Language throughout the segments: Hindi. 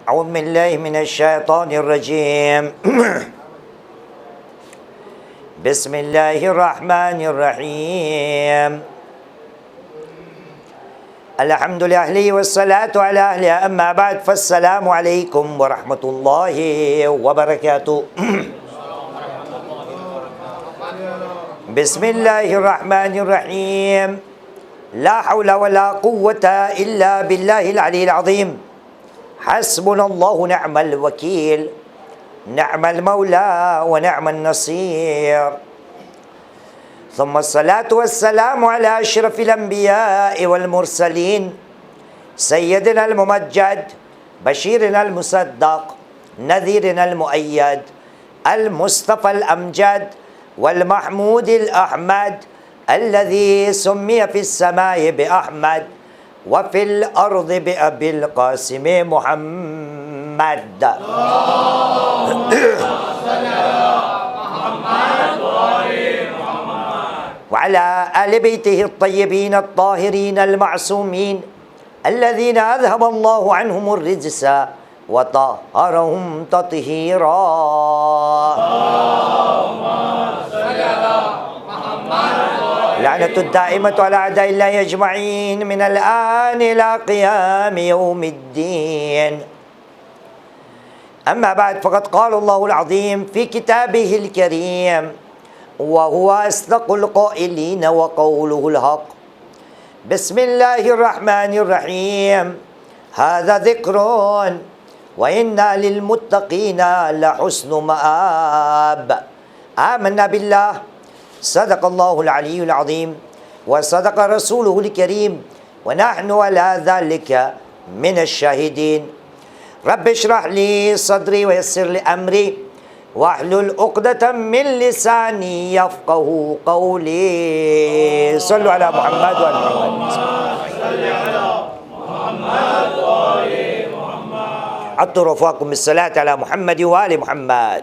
अऊज़ु बिल्लाहि मिनश्शैतानिर्रजीम बिस्मिल्लाहिर्रहमानिर्रहीम अल्हम्दुलिल्लाहि वस्सलातु अला अहलिहा अम्मा बाद फस्सलामु अलैकुम व रहमतुल्लाहि व बरकातुहू। बिस्मिल्लाहिर्रहमानिर्रहीम ला हौला वला कुव्वता इल्ला बिल्लाहिल अलील अज़ीम हस्बुनल्लाहु निअमल वकील निअमल मौला व निअमन नसीर। सुम्मा अस्सलातु वस्सलामु अला अशरफिल अंबिया'i वल मुरसलीन सय्यदिनल मुमज्जद बशीरिनल मुसद्दक़ नज़ीरिनल मुअय्यद अल मुस्तफ़ल अमजद वल महमूदिल अहमद अल्लज़ी सुम्मिया फिस समाइ बिअहमद व फिल अर्ज़ि बिअबिल क़ासिम मुहम्मद। वअला आलि बैतिहि अत्तय्यबीन अत्ताहिरीन अलमासूमीन अल्लज़ीना अज़हबल्लाहु अन्हुमुर रिज्स व तह्हरहुम तत्हीरा। लअनतुद दाइमतु अला अअदाइल्लाहि अजमईन मिनल आन इला क़ियाम यौमिद्दीन। अम्मा बाद फ़क़द क़ालल्लाहुल अज़ीम फ़ी किताबिहिल करीम व हुवा अस्दक़ुल क़ाइलीन व क़ौलुहुल हक़। बिस्मिल्लाहिर्रहमानिर्रहीम हाज़ा ज़िक्रुन व इन्ना लिलमुत्तक़ीना लहुस्नु मआब। आमन्ना बिल्लाह सदक़ल्लाहुल अलीयुल अज़ीम व सदक़ रसूलुहुल करीम व नहनु अला ज़ालिका मिनश्शाहिदीन। रब्बि इश्रह ली सदरी व यस्सिर ली अमरी वाहलुल उक़दतम मिन लिसानी यफ़क़हू क़ौली। सल्लु अला मुहम्मद व आलि मुहम्मद। अत्तु रफ़ाकुम बिस्सलाति अला मुहम्मद व आलि मुहम्मद।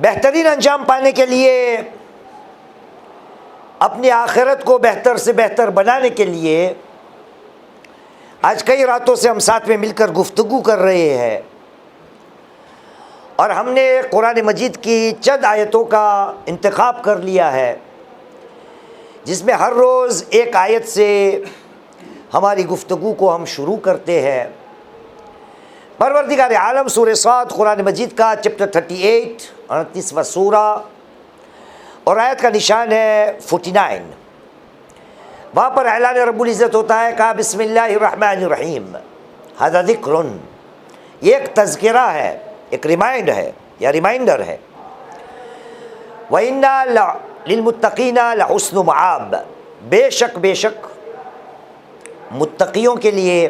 बेहतरीन अंजाम पाने के लिए, अपनी आखिरत को बेहतर से बेहतर बनाने के लिए आज कई रातों से हम साथ में मिलकर गुफ्तगू कर रहे हैं और हमने कुरान मजीद की चंद आयतों का इंतखाब कर लिया है जिसमें हर रोज़ एक आयत से हमारी गुफ्तगू को हम शुरू करते हैं। परवरदिगार आलम सूरह साद कुरान मजीद का चैप्टर 38 38वां सूरा और आयत का निशान है 49। वहाँ पर ऐलान रब्बुल इज़्ज़त होता है, कहा बिस्मिल्लाहिर्रहमानिर्रहीम हाज़ा ज़िक्रुन, ये एक तज़किरा है, एक रिमाइंडर है। व इन्ना लिलमुत्तक़ीना लहुस्नु मआब, बेशक मुत्तक़ियों के लिए,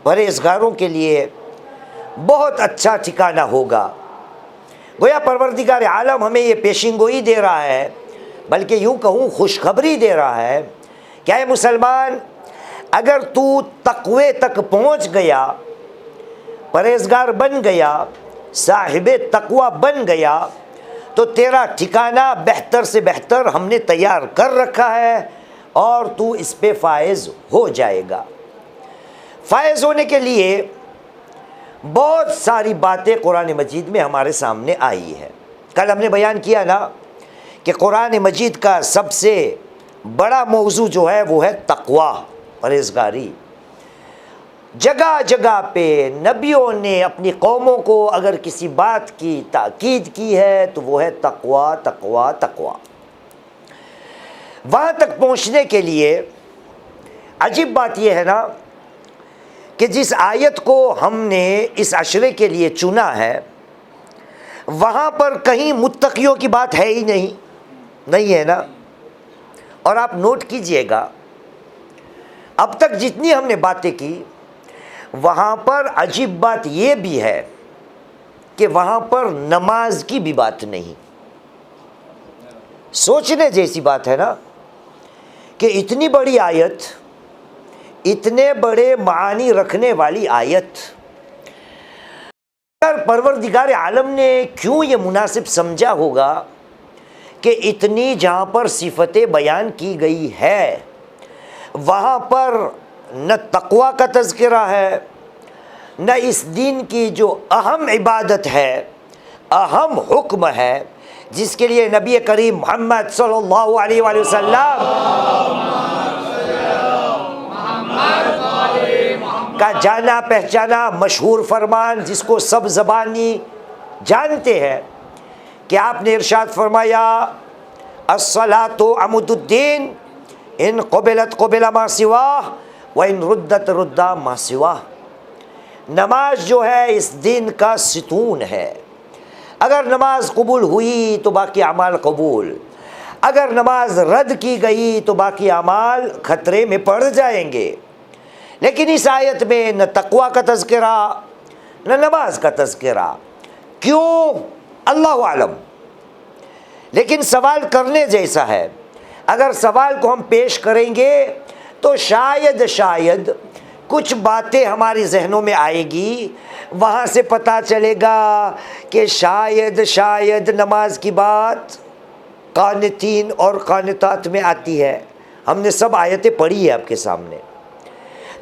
परहेज़गारों के लिए बहुत अच्छा ठिकाना होगा। गोया परवरदिगार आलम हमें ये पेशिंगोई दे रहा है, बल्कि यूँ कहूँ खुशखबरी दे रहा है, क्या है मुसलमान, अगर तू तक़वे तक पहुँच गया, परहेज़गार बन गया, साहिबे तक़वा बन गया, तो तेरा ठिकाना बेहतर से बेहतर हमने तैयार कर रखा है और तू इस पे फ़ाइज़ हो जाएगा। फ़ाइज़ होने के लिए बहुत सारी बातें कुरान मजीद में हमारे सामने आई है। कल हमने बयान किया ना कि कुरान मजीद का सबसे बड़ा मौजू जो है वो है तक़वा, परहेज़गारी। जगह जगह पे नबियों ने अपनी कौमों को अगर किसी बात की ताकीद की है तो वो है तक़वा तक़वा तक़वा। वहाँ तक पहुँचने के लिए अजीब बात यह है ना कि जिस आयत को हमने इस अशरे के लिए चुना है वहाँ पर कहीं मुत्तक़ियों की बात है ही नहीं है ना। और आप नोट कीजिएगा, अब तक जितनी हमने बातें की वहाँ पर अजीब बात ये भी है कि वहाँ पर नमाज की भी बात नहीं। सोचने जैसी बात है ना कि इतनी बड़ी आयत, इतने बड़े मानी रखने वाली आयत, परवरदिगार आलम ने क्यों ये मुनासिब समझा होगा कि इतनी जहाँ पर सिफतें बयान की गई है वहाँ पर न तक़वा का तज़किरा है, न इस दीन की जो अहम इबादत है, अहम हुक्म है, जिसके लिए नबी करीम मोहम्मद सल्लल्लाहु अलैहि वसल्लम का जाना पहचाना मशहूर फरमान, जिसको सब ज़बानी जानते हैं, कि आपने इरशाद फरमाया अस्सलातु अमुदुद्दीन इन क़ुबिलत क़ुबिला मा सिवाह व इन रुद्दत रुद्दा मा सिवाह। नमाज जो है इस दिन का सितून है। अगर नमाज कबूल हुई तो बाकी अमाल कबूल, अगर नमाज रद्द की गई तो बाकी अमाल खतरे में पड़ जाएंगे। लेकिन इस आयत में न तक़वा का तज़किरा न नमाज का तज़किरा, क्यों? अल्लाहु आलम। लेकिन सवाल करने जैसा है। अगर सवाल को हम पेश करेंगे तो शायद कुछ बातें हमारे जहनों में आएगी, वहाँ से पता चलेगा कि शायद नमाज की बात कानितीन और कानितात में आती है। हमने सब आयतें पढ़ी है आपके सामने।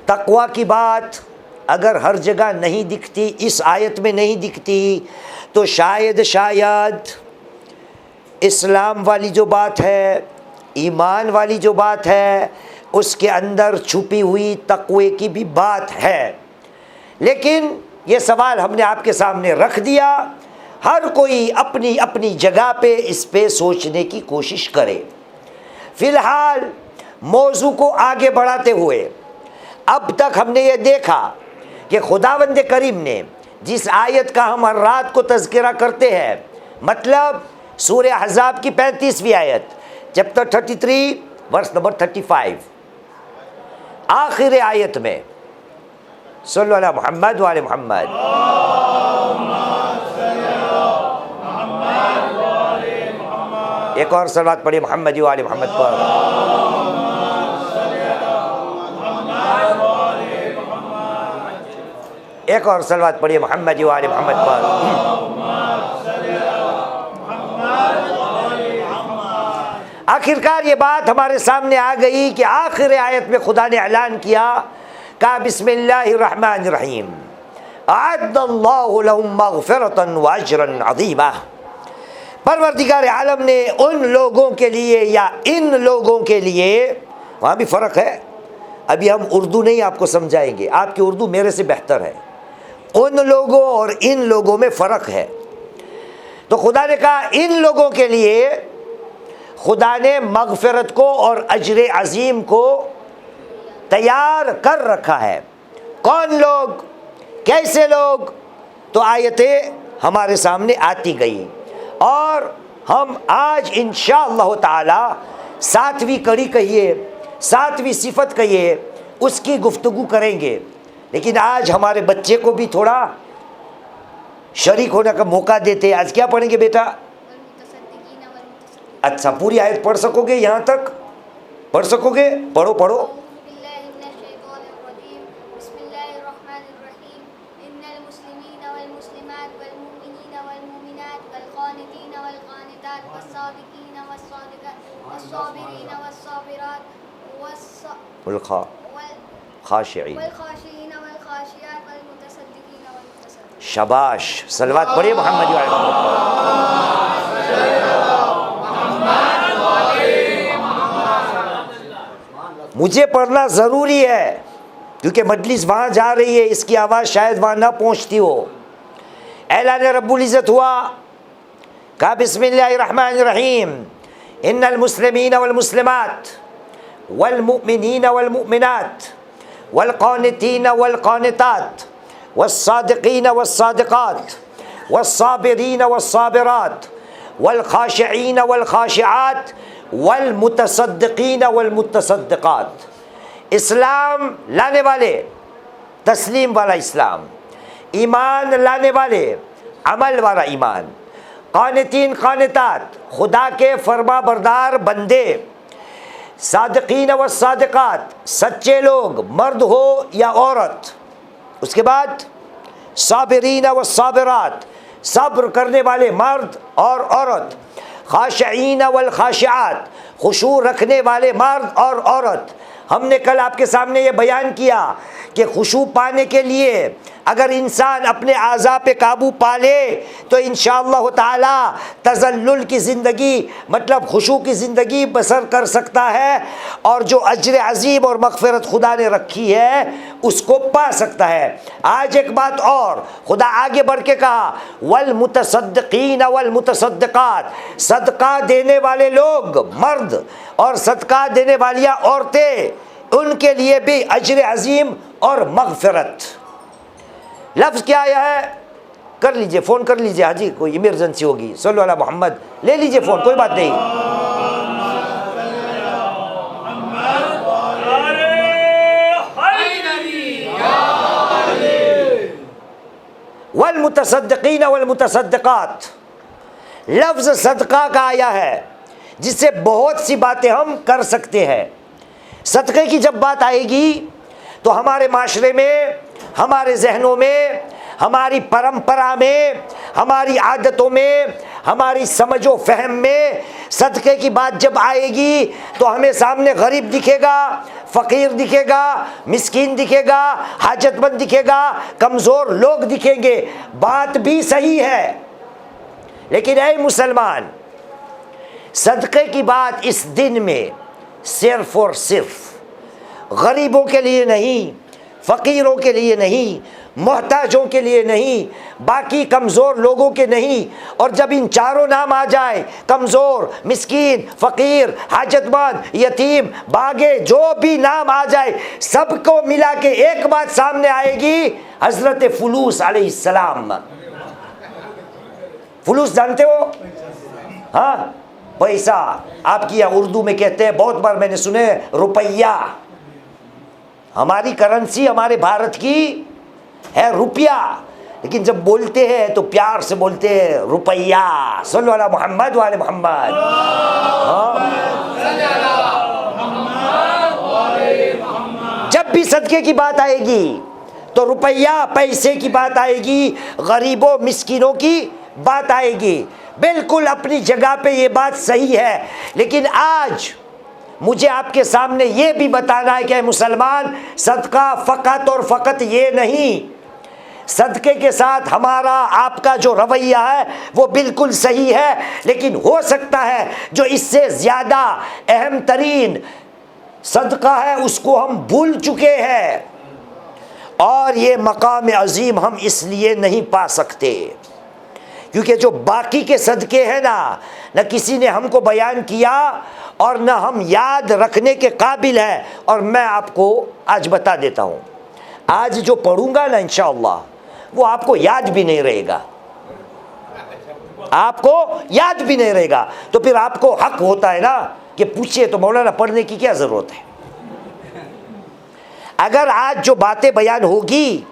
तक़वा की बात अगर हर जगह नहीं दिखती, इस आयत में नहीं दिखती, तो शायद इस्लाम वाली जो बात है, ईमान वाली जो बात है, उसके अंदर छुपी हुई तक़वे की भी बात है। लेकिन ये सवाल हमने आपके सामने रख दिया। हर कोई अपनी अपनी जगह पे इस पे सोचने की कोशिश करे। फ़िलहाल मौजू को आगे बढ़ाते हुए अब तक हमने ये देखा कि खुदावंद करीम ने जिस आयत का हम हर रात को तज़किरा करते हैं, मतलब सूरह अहज़ाब की 35वीं आयत, चैप्टर 33 वर्स नंबर 35, आखिर आयत में सल्लल्लाहु अला मुहम्मद व आले मुहम्मद, एक और सलावत पढ़िए मोहम्मद व आले मोहम्मद पर। एक और सलावत पढ़िए मोहम्मद व आले मोहम्मद पर। आखिरकार ये बात हमारे सामने आ गई कि आखिर आयत में खुदा ने ऐलान किया, कहा बिस्मिल्लाहिर्रहमानिर्रहीम अअद्दल्लाहु लहुम मग़फ़िरतन व अज्रन अज़ीमा। परवरदिगार आलम ने उन लोगों के लिए या इन लोगों के लिए, वहाँ भी फ़र्क है। अभी हम उर्दू नहीं आपको समझाएंगे, आपकी उर्दू मेरे से बेहतर है। उन लोगों और इन लोगों में फ़र्क है। तो खुदा ने कहा इन लोगों के लिए खुदा ने मग़फ़िरत को और अजर अज़ीम को तैयार कर रखा है। कौन लोग, कैसे लोग? तो आयतें हमारे सामने आती गई और हम आज इंशाअल्लाह ताला 7वीं कड़ी कहिए, 7वीं सिफत कहिए, उसकी गुफ्तगू करेंगे। लेकिन आज हमारे बच्चे को भी थोड़ा शरीक होने का मौका देते। आज क्या पढ़ेंगे बेटा? अच्छा, पूरी आयत पढ़ सकोगे? यहाँ तक पढ़ सकोगे? पढ़ो पढ़ो। शाबाश, सलवात पढ़िए मोहम्मद व आले मोहम्मद। मुझे पढ़ना ज़रूरी है क्योंकि मजलिस वहाँ जा रही है, इसकी आवाज़ शायद वहाँ ना पहुँचती हो। ऐलान रब्बुल इज़्ज़त हुआ, कहा बिस्मिल्लाहिर्रहमानिर्रहीम इन्नल मुस्लिमीन वल मुस्लिमात वल मुमिनीन वल मुमिनात वल क़ानितीन वल क़ानितात वस्सादिक़ीन वस्सादिक़ात वस्साबिरीन वस्साबिरात वल ख़ाशिईन वल ख़ाशिआत वल मुतसद्दिक़ीन वल मुतसद्दिक़ात। इस्लाम लाने वाले, तस्लीम वाला इस्लाम, ईमान लाने वाले, अमल वाला ईमान, क़ानितीन क़ानितात, खुदा के फरमा बरदार बंदे, सादिक़ीन व सादिक़ात, सच्चे लोग, मर्द हो या औरत। उसके बाद साबिरीन व साबिरात, सब्र करने वाले मर्द और औरत, खाशिईन वल खाशिआत, खुशू रखने वाले मर्द और औरत। हमने कल आपके सामने ये बयान किया कि खुशू पाने के लिए अगर इंसान अपने आज़ा पे काबू पा ले तो इंशाअल्लाह ताला तज़ल्लुल की ज़िंदगी मतलब खुशू की ज़िंदगी बसर कर सकता है और जो अज्र अज़ीम और मग़फ़िरत खुदा ने रखी है उसको पा सकता है। आज एक बात और, खुदा आगे बढ़ के कहा वल मुतसद्दिक़ीन वल मुतसद्दिक़ात, सदका देने वाले लोग मर्द और सदका देने वालियाँ औरतें, उनके लिए भी अज्र अज़ीम और मग़फ़िरत। लफ्ज़ क्या आया है? कर लीजिए, फ़ोन कर लीजिए, हाजी कोई इमरजेंसी होगी, सल्लल्लाहु अलैहि मोहम्मद, ले लीजिए फ़ोन, कोई बात नहीं। वल मुतसद्दिक़ीन वल मुतसद्दिक़ात, लफ्ज़ सदका का आया है जिससे बहुत सी बातें हम कर सकते हैं। सदक़े की जब बात आएगी तो हमारे माशरे में, हमारे जहनों में, हमारी परंपरा में, हमारी आदतों में, हमारी समझो फहम में सदक़े की बात जब आएगी तो हमें सामने गरीब दिखेगा, फ़कीर दिखेगा, मिस्कीन दिखेगा, हाजतमंद दिखेगा, कमज़ोर लोग दिखेंगे। बात भी सही है, लेकिन ऐ मुसलमान, सदक़े की बात इस दिन में सिर्फ़ और सिर्फ गरीबों के लिए नहीं, फ़कीरों के लिए नहीं, मोहताजों के लिए नहीं, बाकी कमज़ोर लोगों के नहीं। और जब इन चारों नाम आ जाए, कमज़ोर, मिस्कीन, फ़कीर, हाजतमंद, यतीम, बागे, जो भी नाम आ जाए, सबको मिला के एक बात सामने आएगी, हज़रत फ़ुलूस अलैहिस्सलाम। फ़ुलूस जानते हो? हाँ, पैसा, आपकी यहाँ उर्दू में कहते हैं, बहुत बार मैंने सुने रुपया। हमारी करेंसी हमारे भारत की है रुपया, लेकिन जब बोलते हैं तो प्यार से बोलते हैं रुपया। सल्लल्लाहु अलैहि मोहम्मद वाले मोहम्मद। जब भी सदके की बात आएगी तो रुपया, पैसे की बात आएगी, गरीबों मिस्किनों की बात आएगी। बिल्कुल अपनी जगह पे ये बात सही है, लेकिन आज मुझे आपके सामने ये भी बताना है कि मुसलमान, सदका फ़कत और फ़कत ये नहीं, सदक़े के साथ हमारा आपका जो रवैया है वो बिल्कुल सही है, लेकिन हो सकता है जो इससे ज़्यादा अहम तरीन सदका है उसको हम भूल चुके हैं, और ये मकाम अज़ीम हम इसलिए नहीं पा सकते क्योंकि जो बाकी के सदक़े हैं ना, न किसी ने हमको बयान किया और न हम याद रखने के काबिल है। और मैं आपको आज बता देता हूँ, आज जो पढ़ूंगा ना इंशाअल्लाह वो आपको याद भी नहीं रहेगा, आपको याद भी नहीं रहेगा। तो फिर आपको हक होता है ना कि पूछिए तो मौलाना पढ़ने की क्या ज़रूरत है। अगर आज जो बातें बयान होगी,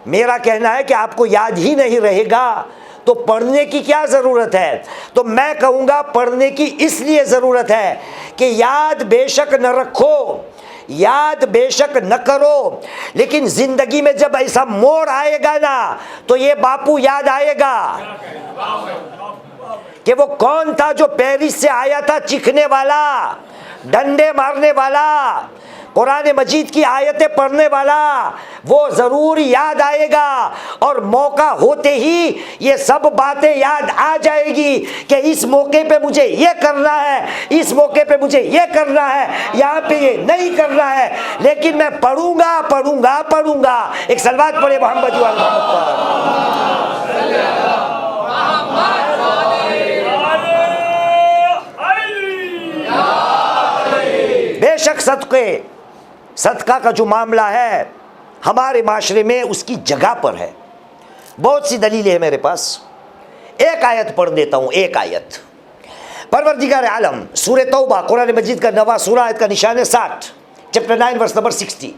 मेरा कहना है कि आपको याद ही नहीं रहेगा तो पढ़ने की क्या ज़रूरत है। तो मैं कहूँगा पढ़ने की इसलिए ज़रूरत है कि याद बेशक न रखो, याद बेशक न करो, लेकिन ज़िंदगी में जब ऐसा मोड़ आएगा ना तो ये बापू याद आएगा कि वो कौन था जो पेरिस से आया था चीखने वाला, डंडे मारने वाला, कुरान मजीद की आयतें पढ़ने वाला, वो ज़रूर याद आएगा। और मौका होते ही ये सब बातें याद आ जाएगी कि इस मौके पे मुझे ये करना है, इस मौके पे मुझे ये करना है, यहाँ पे ये नहीं करना है, लेकिन मैं पढ़ूंगा पढ़ूंगा पढ़ूंगा। एक सलवात पढ़े मोहम्मद बेशक सदका का जो मामला है हमारे माशरे में उसकी जगह पर है। बहुत सी दलीलें हैं मेरे पास, एक आयत पढ़ देता हूँ, एक आयत। परवरदिगार आलम सूरह तौबा कुरान मजीद का 9वां सूरा, आयत का निशान है 60, चैप्टर 9 वर्स नंबर 60।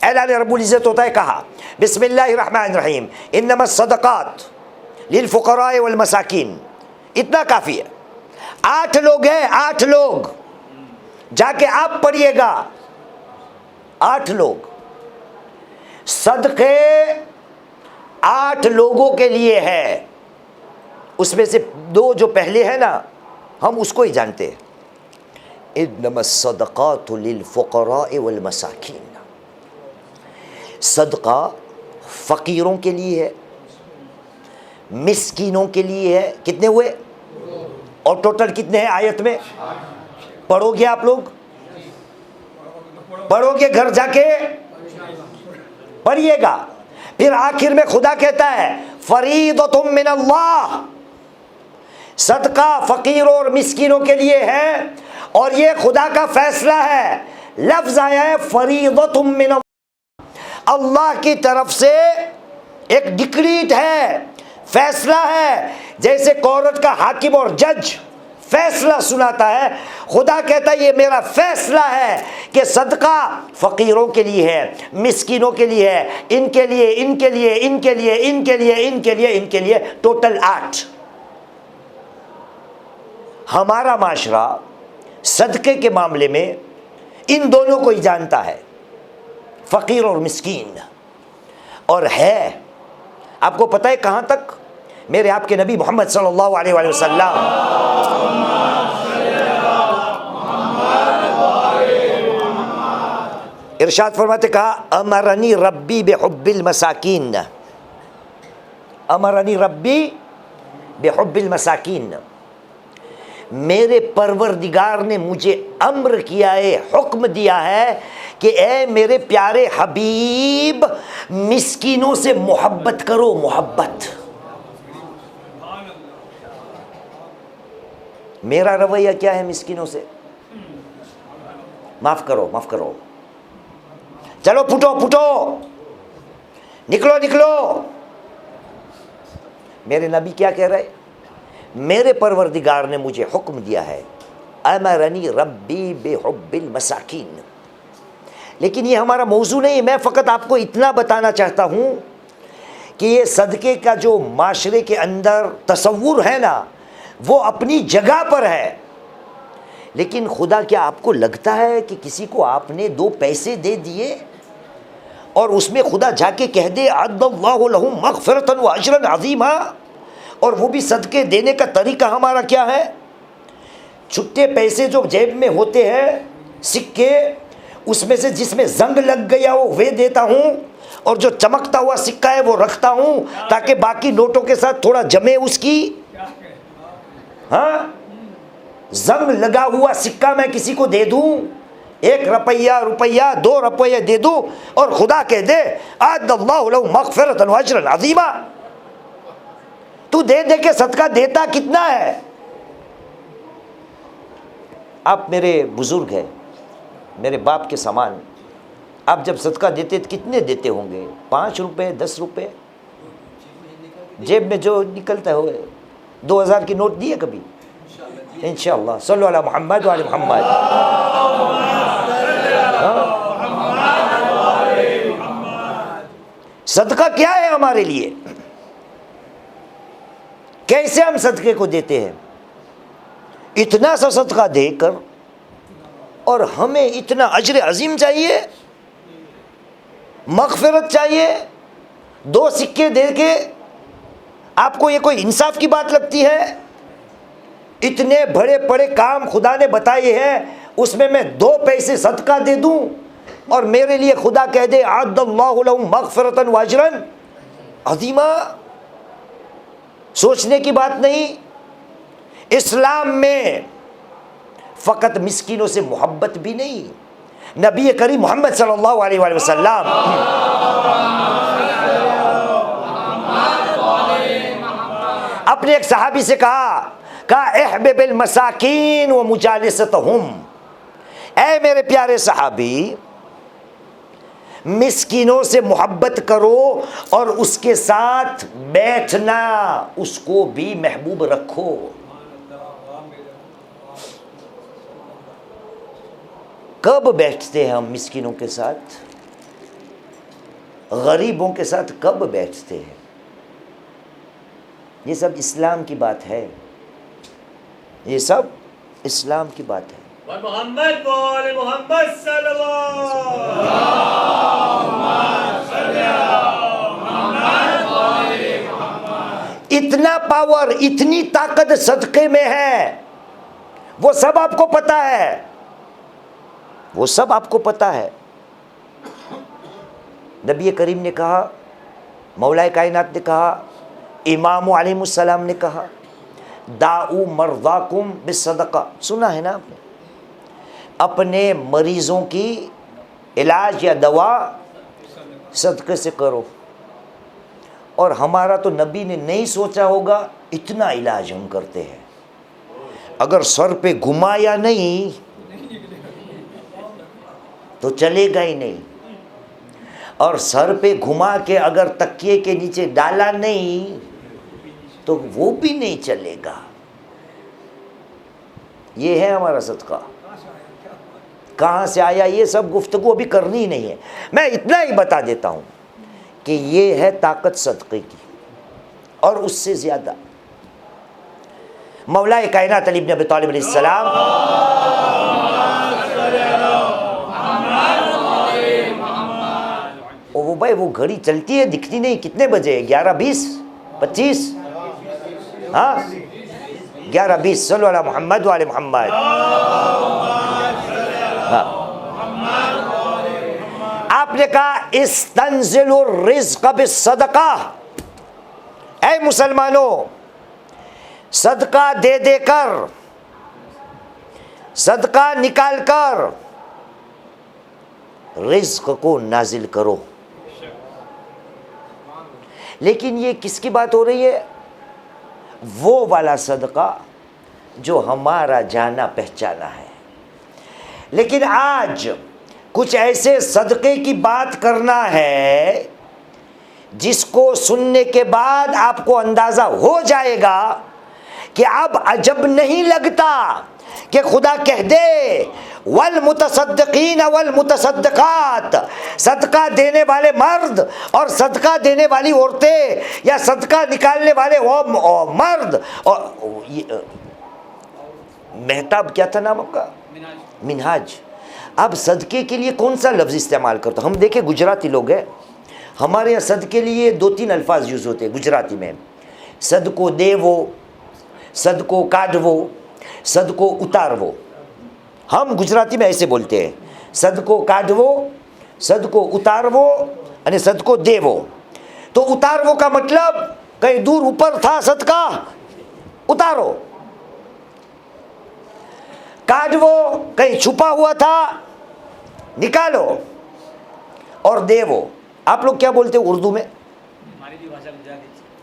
ऐलान रब्बुल इज़्ज़त होता है, कहा बिस्मिल्लाहिर्रहमानिर्रहीम इन्नमस सदक़ात लिल फ़ुक़राए वल मसाकीन। इतना काफ़ी है। 8 लोग हैं, 8 लोग, जाके आप पढ़िएगा, 8 लोग। सदक़े 8 लोगों के लिए है, उसमें से 2 जो पहले है ना, हम उसको ही जानते हैं। इन्नमस्सदक़ातु लिलफ़ुक़राए वल मसाकीन, सदका फ़कीरों के लिए है, मिस्कीनों के लिए है। कितने हुए? और टोटल कितने हैं आयत में? पढ़ोगे आप लोग? पढ़ोगे घर जाके? पढ़िएगा। फिर आखिर में खुदा कहता है फरीदतुम मिनल्लाह, सदका फ़कीरों और मिस्कीनों के लिए है और ये खुदा का फैसला है। लफ्ज़ आया है फरीदतुम मिनल्लाह, अल्लाह की तरफ से एक डिक्रीट है, फैसला है। जैसे कोर्ट का हाकिम और जज फैसला सुनाता है, खुदा कहता है ये मेरा फैसला है कि सदका फ़कीरों के लिए है, मिस्कीनों के लिए है, इनके लिए, इनके लिए, इनके लिए, इनके लिए, इनके लिए, इनके लिए, टोटल 8। हमारा माशरा सदक़े के मामले में इन दोनों को ही जानता है, फ़कीर और मिस्कीन। और है, आपको पता है कहाँ तक? मेरे आपके नबी मोहम्मद सल्लल्लाहु अलैहि वसल्लम इरशाद फरमाते, कहा अमरनी रब्बी बिहुब्बिल मसाकीन, अमरनी रब्बी बिहुब्बिल मसाकीन, मेरे परवरदिगार ने मुझे अम्र किया है, हुक्म दिया है कि ए मेरे प्यारे हबीब, मिस्कीनों से मोहब्बत करो। मोहब्बत, मेरा रवैया क्या है मिस्कीनों से? माफ़ करो, माफ़ करो, चलो फुटो फुटो, निकलो निकलो। मेरे नबी क्या कह रहे? मेरे परवरदिगार ने मुझे हुक्म दिया है, अमरनी रब्बी बिहुब्बिल मसाकीन। लेकिन ये हमारा मौजू नहीं। मैं फ़कत आपको इतना बताना चाहता हूँ कि ये सदक़े का जो माशरे के अंदर तसव्वुर है ना, वो अपनी जगह पर है। लेकिन खुदा, क्या आपको लगता है कि किसी को आपने 2 पैसे दे दिए और उसमें खुदा जाके कह दे अद्दल्लाहु लहुम मग़फ़िरतन व अजरन अज़ीमा? और वो भी सदक़े देने का तरीका हमारा क्या है? छुट्टे पैसे जो जेब में होते हैं, सिक्के, उसमें से जिसमें जंग लग गया हो वे देता हूँ, और जो चमकता हुआ सिक्का है वो रखता हूँ ताकि बाकी नोटों के साथ थोड़ा जमे उसकी। हाँ, जंग लगा हुआ सिक्का मैं किसी को दे दूँ, 1 रुपया, 2 रुपये दे दूँ और खुदा कह दे अद्दल्लाहु लहुम मग़फ़िरतन व अजरन अज़ीमा? तू दे दे के सदका देता कितना है? आप मेरे बुजुर्ग हैं, मेरे बाप के समान। आप जब सदका देते तो कितने देते होंगे? 5 रुपये, 10 रुपये, जेब में जो निकलता हो। 2000 की नोट दिए कभी? इंशाअल्लाह। सल्लल्लाहु अला मुहम्मद व आले मुहम्मद। सदका क्या है हमारे लिए? कैसे हम सदके को देते हैं? इतना सा सदका देकर और हमें इतना अजर अजीम चाहिए, मग़फ़िरत चाहिए। 2 सिक्के दे के आपको ये कोई इंसाफ की बात लगती है? इतने बड़े बड़े काम खुदा ने बताए हैं, उसमें मैं 2 पैसे सदका दे दूं और मेरे लिए खुदा कह दे अद्दल्लाहु लहुम मग़फ़िरतन व अजरन अज़ीमा? सोचने की बात नहीं। इस्लाम में फ़कत मिस्कीनों से मोहब्बत भी नहीं, नबी करीम मोहम्मद सल्लल्लाहु अलैहि वसल्लम अपने एक सहाबी से कहा इहबिबिल मसाकीन व मुजालिसतहुम, ऐ मेरे प्यारे सहाबी, मिस्कीनों से मोहब्बत करो और उसके साथ बैठना, उसको भी महबूब रखो। कब बैठते हैं हम मिस्कीनों के साथ? गरीबों के साथ कब बैठते हैं? ये सब इस्लाम की बात है, ये सब इस्लाम की बात है। मोहम्मद मोहम्मद सल्लल्लाहु अलैहि वसल्लम। इतना पावर, इतनी ताकत सदक़े में है, वो सब आपको पता है, वो सब आपको पता है। नबी करीम ने कहा, मौलाए कायनात ने कहा, इमाम अलैहिस्सलाम ने कहा, दाऊ मर्दाकुम बिस्सदका। सुना है ना आपने? अपने मरीज़ों की इलाज या दवा सदक़े से करो। और हमारा तो नबी ने नहीं सोचा होगा इतना इलाज हम करते हैं। अगर सर पे घुमाया नहीं तो चलेगा ही नहीं, और सर पे घुमा के अगर तकिए के नीचे डाला नहीं तो वो भी नहीं चलेगा। ये है हमारा सदका। कहाँ से आया ये सब गुफ्तगू अभी करनी ही नहीं है, मैं इतना ही बता देता हूँ कि ये है ताकत सदक़े की, और उससे ज़्यादा मौलाए कायनात अली इब्न अबी तालिब अलैहिस्सलाम, वो भाई वो घड़ी चलती है, दिखती नहीं, कितने बजे? 11:20, 25, हाँ 11:20। सल्लल्लाहु अला मुहम्मद व आले मुहम्मद। हाँ, आपने कहा इस्तंज़िलुर रिज़्क़ बिस्सदक़ा। ऐ मुसलमानों, सदका दे देकर, सदका निकाल कर रिज़्क़ को नाजिल करो। लेकिन ये किसकी बात हो रही है? वो वाला सदका जो हमारा जाना पहचाना है। लेकिन आज कुछ ऐसे सदक़े की बात करना है जिसको सुनने के बाद आपको अंदाज़ा हो जाएगा कि अब अजब नहीं लगता कि खुदा कह दे वल मुतसद्दिकीन वल मुतसद्दिकात, सदका देने वाले मर्द और सदका देने वाली औरतें, या सदका निकालने वाले वो मर्द। और मेहताब क्या था नाम आपका? मिनहाज। अब सदके के लिए कौन सा लफ्ज़ इस्तेमाल करते? हम देखें गुजराती लोग हैं, हमारे यहाँ सदके के लिए 2-3 अल्फाज यूज़ होते हैं गुजराती में। सदको देवो, सदको काढ़वो, सदको उतारवो। हम गुजराती में ऐसे बोलते हैं, सदको काढ़वो, सदको उतारवो अने सदको देवो। तो उतारवो का मतलब कहीं दूर ऊपर था सदका, उतारो। काढ़वो कहीं छुपा हुआ था, निकालो। और देवो, आप लोग क्या बोलते हो उर्दू में?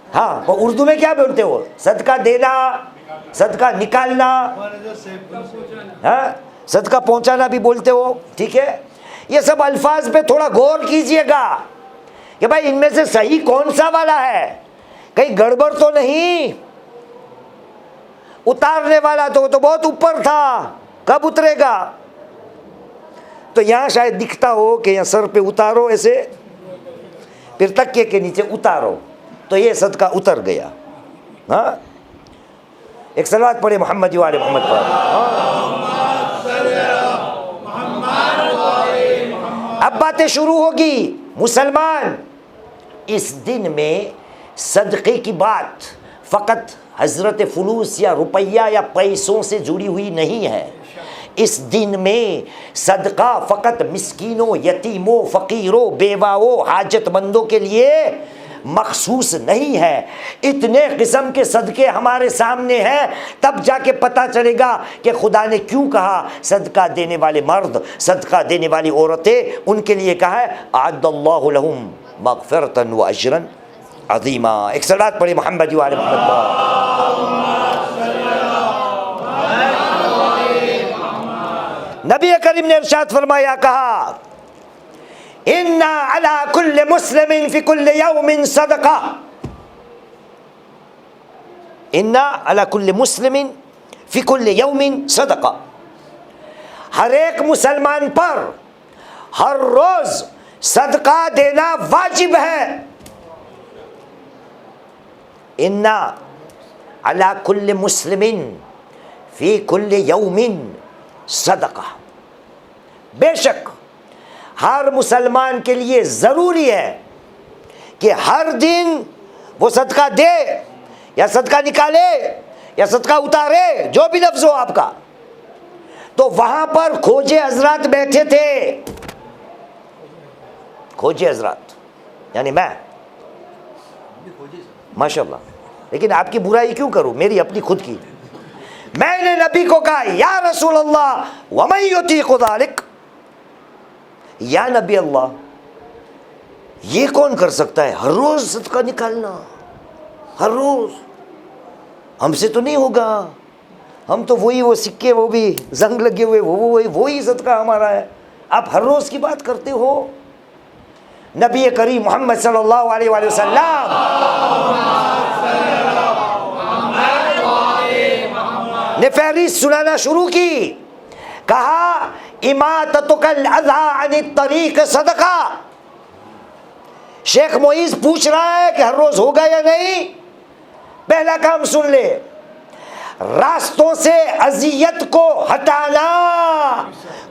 हाँ, वो उर्दू में क्या बोलते हो? सदका देना, सदका निकालना, हाँ, सदका पहुंचाना भी बोलते हो, ठीक है। ये सब अल्फाज पे थोड़ा गौर कीजिएगा कि भाई इनमें से सही कौन सा वाला है, कहीं गड़बड़ तो नहीं। उतारने वाला तो बहुत ऊपर था, कब उतरेगा? तो यहाँ शायद दिखता हो कि यहाँ सर पे उतारो ऐसे, फिर तकिए के नीचे उतारो, तो ये सदका उतर गया। हाँ, एक सलावत पढ़े मोहम्मद वाले मोहम्मद पर। अब बातें शुरू होगी। मुसलमान, इस दिन में सदक़े की बात फ़कत हज़रत फुलूस या रुपया या पैसों से जुड़ी हुई नहीं है। इस दिन में सदका फ़कत मिस्कीनों, यतीमों, फ़कीरों, बेवाओं, हाजतमंदों के लिए मखसूस नहीं है। इतने किस्म के सदके हमारे सामने हैं, तब जाके पता चलेगा कि खुदा ने क्यों कहा सदका देने वाले मर्द, सदका देने वाली औरतें, उनके लिए कहा है अअद्दल्लाहु लहुम मग़फ़िरतन व अजरन अज़ीमा। एक सलात पढ़े मोहम्मद वाले मोहम्मद पर। नबी करीम ने इरशाद फरमाया, कहा इन्ना अला कुल्ले मुस्लिमिन फी कुल्ले यौमिन सदका। इन्ना अला कुल्ले मुस्लिमिन फी कुल्ले यौमिन सदका। हर एक मुसलमान पर हर रोज सदका देना वाजिब है। इन्ना अला कुल्ले मुस्लिमिन फी कुल्ले यौमिन सदका। बेशक हर मुसलमान के लिए ज़रूरी है कि हर दिन वो सदका दे, या सदका निकाले या सदका उतारे, जो भी लफ्ज हो आपका। तो वहां पर खोजे हजरत बैठे थे, खोजे हजरत यानी मैं, माशाल्लाह। लेकिन आपकी बुराई क्यों करूं, मेरी अपनी खुद की। मैंने नबी को कहा या रसूल अल्लाह वमन युतीक़ु ज़ालिक, या नबी अल्लाह ये कौन कर सकता है, हर रोज सदका निकालना, हर रोज हमसे तो नहीं होगा, हम तो वही वो सिक्के, वो भी जंग लगे हुए, वही सदका हमारा है, आप हर रोज की बात करते हो। नबी करीम मोहम्मद सल्लल्लाहु अलैहि वसल्लम ने फहरिस्त सुनाना शुरू की, कहा इमाततुकल अज़ा अनित तरीक़ सदका। शेख मोइज पूछ रहा है कि हर रोज होगा या नहीं। पहला काम सुन ले, रास्तों से अजियत को हटाना।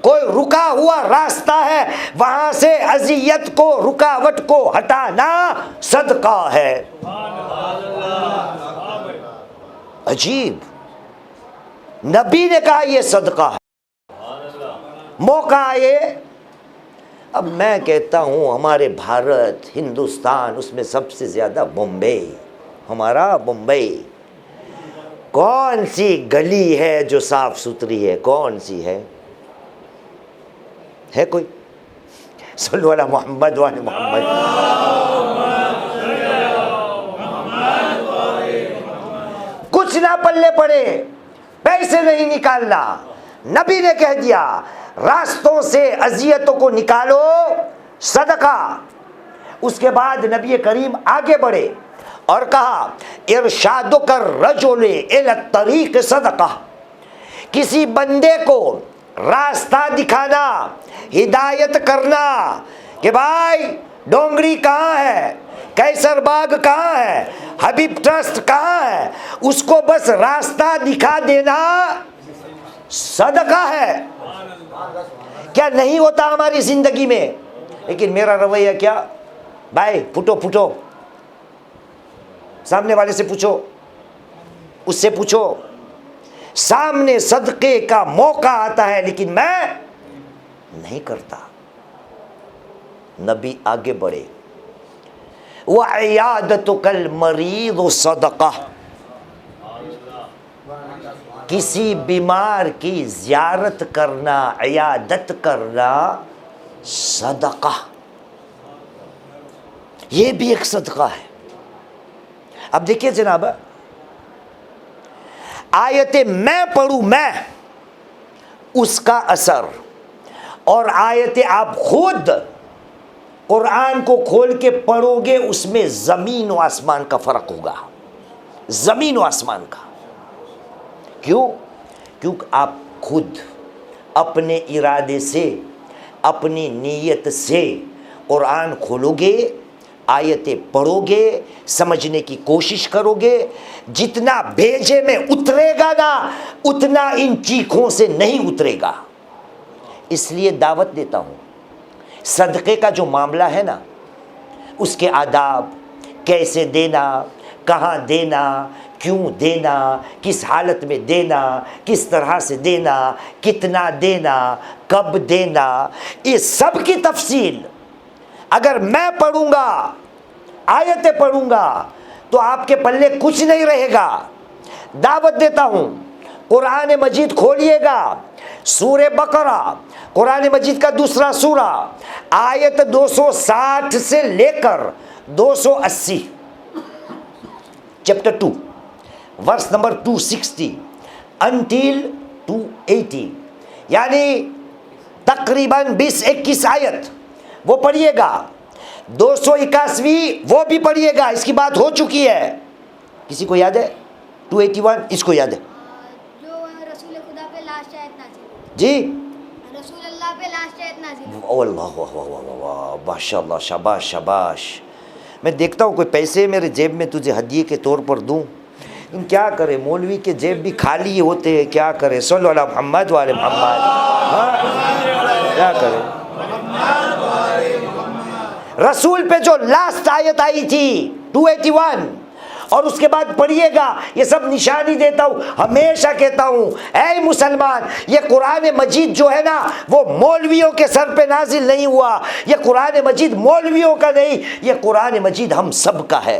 कोई रुका हुआ रास्ता है, वहां से अजियत को, रुकावट को हटाना सदका है। अजीब, नबी ने कहा यह सदका है। मौका आए, अब मैं कहता हूं हमारे भारत, हिंदुस्तान, उसमें सबसे ज्यादा बम्बई, हमारा बम्बई, कौन सी गली है जो साफ सुथरी है, कौन सी है कोई? सल्लल्लाहु अलैहि मोहम्मद वाले मोहम्मद। कुछ ना पल्ले पड़े, पैसे नहीं निकालना। नबी ने कह दिया रास्तों से अजियतों को निकालो, सदका। उसके बाद नबी करीम आगे बढ़े और कहा इरशादो कर रजुले इला तरीक सदका, किसी बंदे को रास्ता दिखाना, हिदायत करना कि भाई डोंगरी कहाँ है, कैसर बाग कहाँ है, हबीब ट्रस्ट कहाँ है, उसको बस रास्ता दिखा देना सदका है। क्या नहीं होता हमारी जिंदगी में? लेकिन मेरा रवैया क्या, भाई फुटो, सामने वाले से पूछो, उससे पूछो, सामने सदके का मौका आता है लेकिन मैं नहीं करता। नबी आगे बढ़े, वअयादतुकल मरीद सदका, किसी बीमार की ज़ियारत करना, इयादत करना सदका, ये भी एक सदका है। अब देखिए जनाब, आयते मैं पढ़ूं, मैं, उसका असर, और आयते आप खुद कुरान को खोल के पढ़ोगे, उसमें ज़मीन व आसमान का फ़र्क होगा, ज़मीन व आसमान का। क्यों? क्योंकि आप खुद अपने इरादे से, अपनी नीयत से कुरान खोलोगे, आयतें पढ़ोगे, समझने की कोशिश करोगे, जितना भेजे में उतरेगा ना, उतना इन चीखों से नहीं उतरेगा। इसलिए दावत देता हूँ, सदक़े का जो मामला है ना, उसके आदाब, कैसे देना, कहाँ देना, क्यों देना, किस हालत में देना, किस तरह से देना, कितना देना, कब देना, इस सब की तफसील अगर मैं पढ़ूंगा, आयतें पढ़ूंगा, तो आपके पल्ले कुछ नहीं रहेगा। दावत देता हूँ, कुरान मजीद खोलिएगा, सूरे बकरा, कुरान मजीद का दूसरा सूरा, आयत 260 से लेकर 280, चैप्टर 2 वर्स नंबर 260 अंटिल 280, यानी तकरीबन 20-21 आयत वो पढ़िएगा। 281वीं वो भी पढ़िएगा, इसकी बात हो चुकी है। किसी को याद है? 281 इसको याद है? जो रसूल खुदा पे लास्ट आयत नाज़िल, जी, रसूल अल्लाह पे लास्ट आयत नाज़िल। अल्लाह वाह वाह वाह वाह, माशाल्लाह, शाबाश शाबाश। मैं देखता हूँ कोई पैसे मेरे जेब में तुझे हदिये के तौर पर दूँ, क्या करे, मौलवी के जेब भी खाली होते हैं, क्या करे। सल्लल्लाहु अलैहि मोहम्मद वाले मोहम्मद, हाँ क्या करे। रसूल पे जो लास्ट आयत आई थी 281, और उसके बाद पढ़िएगा। ये सब निशानी देता हूँ, हमेशा कहता हूँ, ऐ मुसलमान, ये कुरान मजीद जो है ना वो मौलवियों के सर पे नाजिल नहीं हुआ। ये कुरान मजीद मौलवियों का नहीं, ये कुरान मजीद हम सब का है।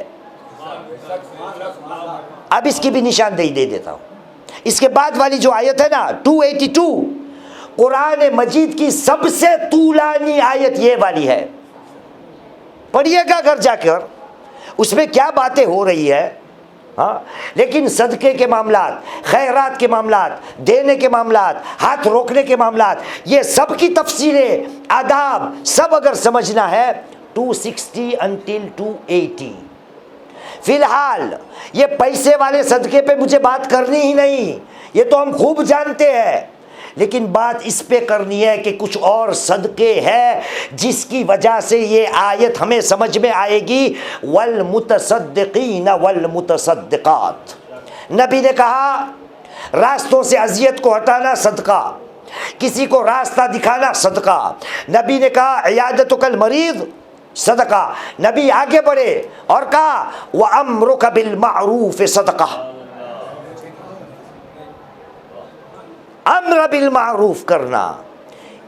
अब इसकी भी निशानदेही दे देता हूँ। इसके बाद वाली जो आयत है ना 282, कुरान मजीद की सबसे तूलानी आयत ये वाली है। पढ़िएगा घर जाकर, उसमें क्या बातें हो रही है। हाँ, लेकिन सदके के मामलात, खैरात के मामलात, देने के मामलात, हाथ रोकने के मामलात, ये सब की तफसीलें, आदाब सब अगर समझना है 260 until 280। फिलहाल ये पैसे वाले सदके पे मुझे बात करनी ही नहीं, ये तो हम खूब जानते हैं। लेकिन बात इस पे करनी है कि कुछ और सदके हैं जिसकी वजह से ये आयत हमें समझ में आएगी। वल मुतसद्दिकीन वल मुतसद्दिकात, नबी ने कहा रास्तों से अजियत को हटाना सदका, किसी को रास्ता दिखाना सदका। नबी ने कहा इयादतुकल मरीज सदका। नबी आगे बढ़े और कहा व अम्रुका बिल मारूफ सदका, अम्र बिल मारूफ करना,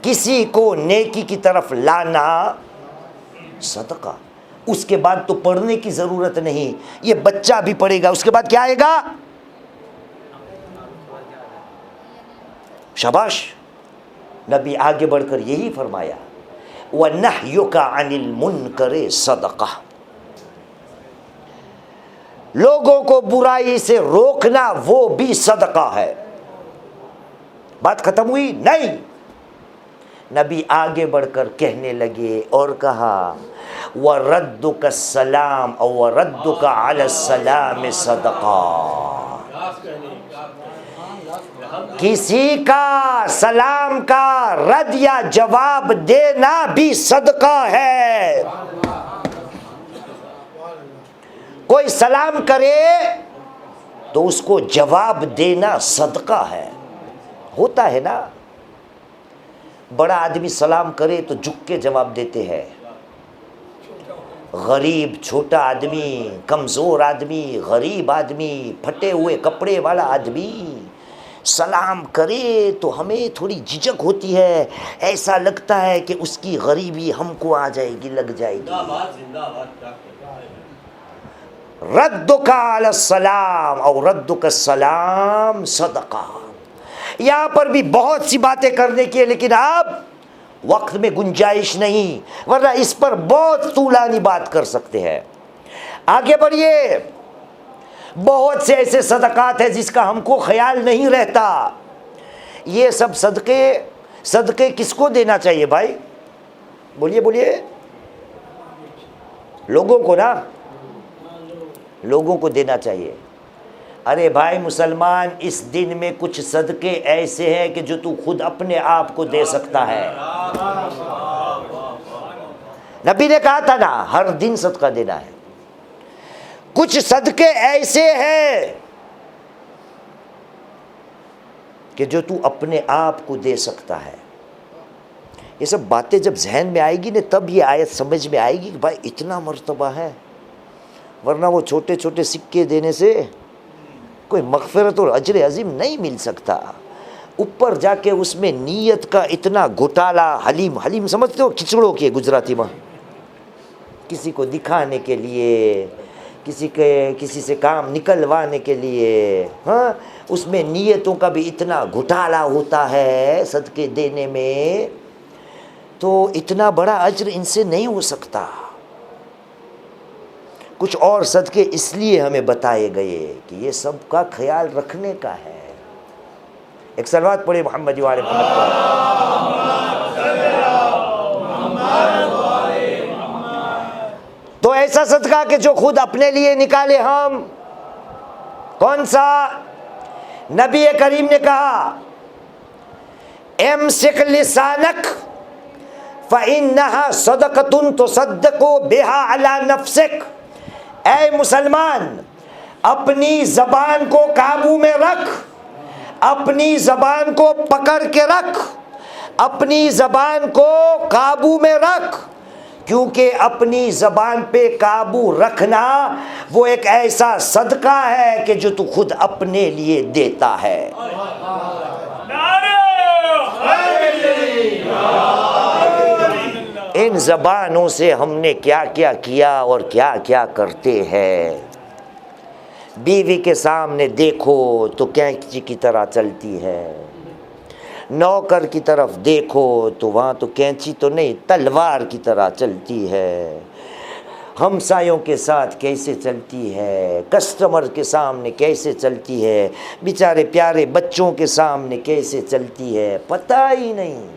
किसी को नेकी की तरफ लाना सदका। उसके बाद तो पढ़ने की जरूरत नहीं, ये बच्चा भी पढ़ेगा। उसके बाद क्या आएगा? शाबाश। नबी आगे बढ़कर यही फरमाया व नह्युका अनिल मुनकर सदका, लोगों को बुराई से रोकना वो भी सदका है। बात खत्म हुई? नहीं, नबी आगे बढ़कर कहने लगे और कहा व रद्दुका सलाम और रद्दुका अला सलाम सदका, किसी का सलाम का रद्द या जवाब देना भी सदका है। कोई सलाम करे तो उसको जवाब देना सदका है। होता है ना, बड़ा आदमी सलाम करे तो झुक के जवाब देते हैं, गरीब छोटा आदमी, कमज़ोर आदमी, गरीब आदमी, फटे हुए कपड़े वाला आदमी सलाम करे तो हमें थोड़ी झिझक होती है, ऐसा लगता है कि उसकी गरीबी हमको आ जाएगी, लग जाएगी। रद्दुका अला सलाम और रद्दुका सलाम सदका। यहाँ पर भी बहुत सी बातें करने की है, लेकिन अब वक्त में गुंजाइश नहीं, वरना इस पर बहुत तूलानी बात कर सकते हैं। आगे बढ़िए। बहुत से ऐसे सदकात हैं जिसका हमको ख्याल नहीं रहता। ये सब सदके किसको देना चाहिए भाई? बोलिए बोलिए। लोगों को ना, लोगों को देना चाहिए। अरे भाई मुसलमान, इस दिन में कुछ सदके ऐसे हैं कि जो तू खुद अपने आप को दे सकता है। नबी ने कहा था ना, हर दिन सदका देना है। कुछ सदके ऐसे हैं कि जो तू अपने आप को दे सकता है। ये सब बातें जब जहन में आएगी ना, तब ये आयत समझ में आएगी कि भाई इतना मर्तबा है। वरना वो छोटे छोटे सिक्के देने से कोई मग़फ़िरत और अजर अज़ीम नहीं मिल सकता। ऊपर जाके उसमें नीयत का इतना घोटाला। हलीम, हलीम समझते हो? खिचड़ों की गुजराती में, किसी को दिखाने के लिए, किसी से काम निकलवाने के लिए। हाँ, उसमें नीयतों का भी इतना घोटाला होता है सदके देने में, तो इतना बड़ा अज्र इनसे नहीं हो सकता। कुछ और सदके इसलिए हमें बताए गए कि ये सब का ख्याल रखने का है। एक सलवात पढ़े मोहम्मद वाले मोहम्मद। तो ऐसा सदका कि जो खुद अपने लिए निकाले हम। कौन सा? नबी करीम ने कहा इमसिक लिसानक फ़इन्नहा सदक़तुन तुसद्दिक़ु बिहा अला नफ्सिक। ऐ मुसलमान, अपनी ज़बान को काबू में रख, अपनी ज़बान को पकड़ के रख, अपनी ज़बान को काबू में रख। क्योंकि अपनी ज़बान पे काबू रखना वो एक ऐसा सदका है कि जो तू खुद अपने लिए देता है। इन ज़बानों से हमने क्या क्या किया और क्या क्या करते हैं। बीवी के सामने देखो तो कैंची की तरह चलती है, नौकर की तरफ देखो तो वहाँ तो कैंची तो नहीं तलवार की तरह चलती है। हमसायों के साथ कैसे चलती है, कस्टमर के सामने कैसे चलती है, बेचारे प्यारे बच्चों के सामने कैसे चलती है, पता ही नहीं।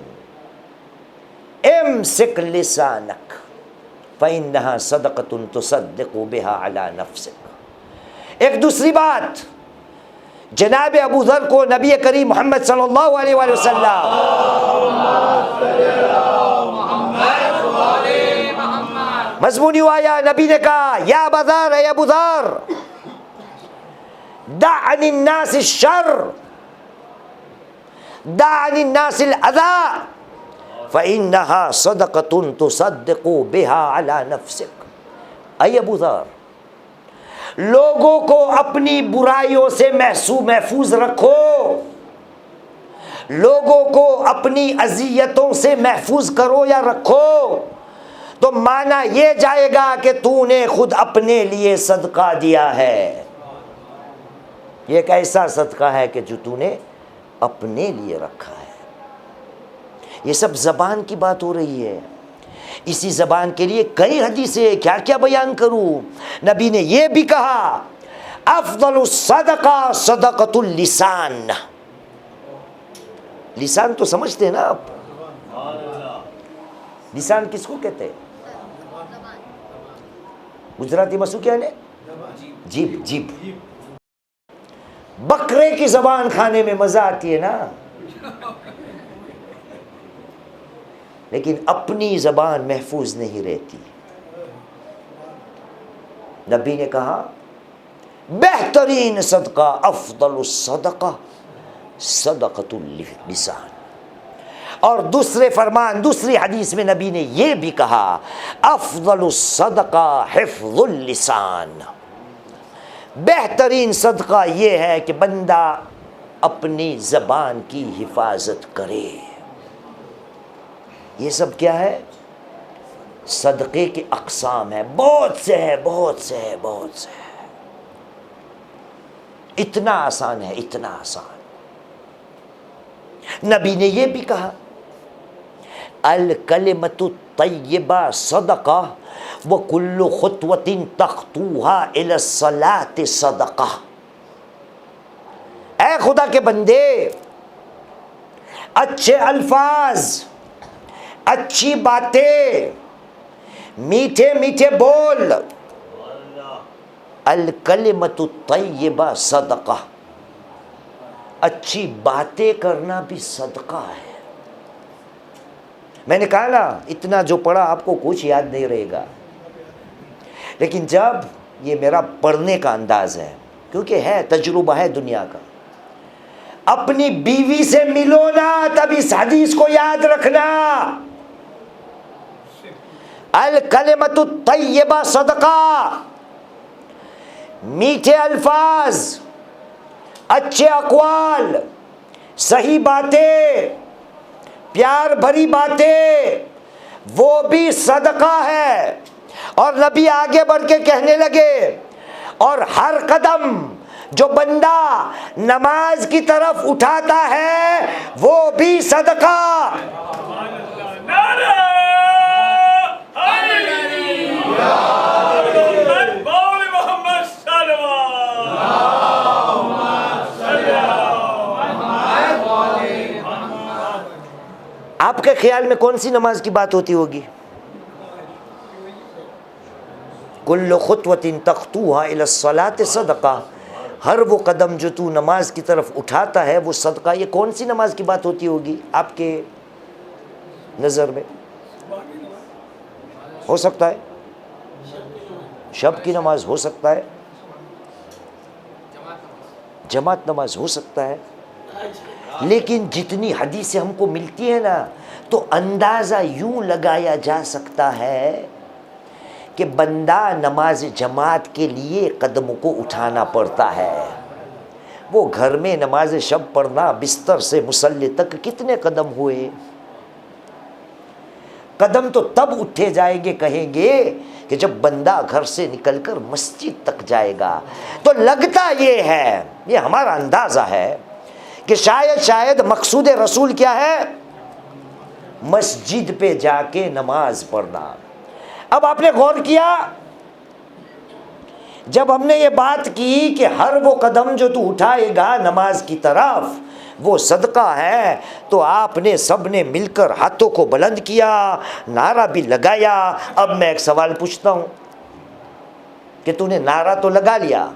इम्सिक लिसानक फ़इन्नहा सदक़तुन तुसद्दिक़ु बिहा अला नफ्सिक। एक दूसरी बात, जनाब अबू ज़र को नबी करीम मोहम्मद सल्लल्लाहु अलैहि वसल्लम मज़मूनी आया, नबी ने कहा या अबू ज़र, या अबू ज़र दा अनिन नास शर, दा अनिन नास अज़ा फ़इन्नहा सदक़तुन तुसद्दिक़ु बिहा अला नफ्सिक। ऐ अबू ज़र, लोगों को अपनी बुराइयों से महफूज रखो, लोगों को अपनी अजियतों से महफूज करो या रखो, तो माना ये जाएगा कि तूने खुद अपने लिए सदका दिया है। ये एक ऐसा सदका है कि जो तूने अपने लिए रखा है। ये सब ज़बान की बात हो रही है। इसी ज़बान के लिए कई हदीसें, क्या क्या बयान करूं। नबी ने यह भी कहा अफ़ज़लुस सदका सदक़तुल लिसान। लिसान तो समझते हैं ना आप, लिसान किसको कहते हैं? गुजराती में શું કહે ને? जीभ। जीभ। बकरे की ज़बान खाने में मज़ा आती है ना, लेकिन अपनी ज़बान महफूज नहीं रहती। नबी ने कहा बेहतरीन सदका अफ़ज़लुस सदका सदक़तुल लिसान। और दूसरे फरमान, दूसरी हदीस में नबी ने यह भी कहा अफ़ज़लुस सदका हिफ़्ज़ुल लिसान। बेहतरीन सदका यह है कि बंदा अपनी ज़बान की हिफाजत करे। ये सब क्या है? सदक़े के अक़साम है, बहुत से है, बहुत से है, बहुत से है। इतना आसान है, इतना आसान। नबी ने यह भी कहा अल कलिमतु तय्यबा सदका व कुल्लु खुतवतिन तख्तूहा इला सलाति सदका। ऐ खुदा के बंदे, अच्छे अल्फाज, अच्छी बातें, मीठे मीठे बोल, अल कलिमतु तय्यबा सदका। अच्छी बातें करना भी सदका है। मैंने कहा ना, इतना जो पढ़ा आपको कुछ याद नहीं रहेगा, लेकिन जब ये मेरा पढ़ने का अंदाज है, क्योंकि है तजुर्बा है दुनिया का। अपनी बीवी से मिलो ना, तब इस हदीस को याद रखना। अल कलिमतु तय्यबा सदका। मीठे अल्फाज, अच्छे अक़वाल, सही बातें, प्यार भरी बातें, वो भी सदका है। और नबी आगे बढ़ के कहने लगे और हर कदम जो बंदा नमाज की तरफ उठाता है वो भी सदका। आपके ख्याल में कौन सी नमाज की बात होती होगी? कुल्लु खुतवतिन तख्तूहा इला सलाति सदका। हर वो कदम जो तू नमाज की तरफ उठाता है वो सदका। ये कौन सी नमाज की बात होती होगी आपके नज़र में? हो सकता है शब की नमाज, हो सकता है जमात नमाज, हो सकता है लेकिन जितनी हदीसें हमको मिलती है ना, तो अंदाज़ा यूं लगाया जा सकता है कि बंदा नमाज जमात के लिए कदमों को उठाना पड़ता है। वो घर में नमाज शब पढ़ना, बिस्तर से मुसल्ले तक कितने कदम हुए? कदम तो तब उठे जाएंगे, कहेंगे कि जब बंदा घर से निकलकर मस्जिद तक जाएगा। तो लगता ये है, ये हमारा अंदाज़ा है कि शायद मकसूद रसूल क्या है? मस्जिद पे जाके नमाज पढ़ना। अब आपने गौर किया, जब हमने ये बात की कि हर वो कदम जो तू उठाएगा नमाज की तरफ वो सदका है, तो आपने सबने मिलकर हाथों को बुलंद किया, नारा भी लगाया। अब मैं एक सवाल पूछता हूँ कि तूने नारा तो लगा लिया,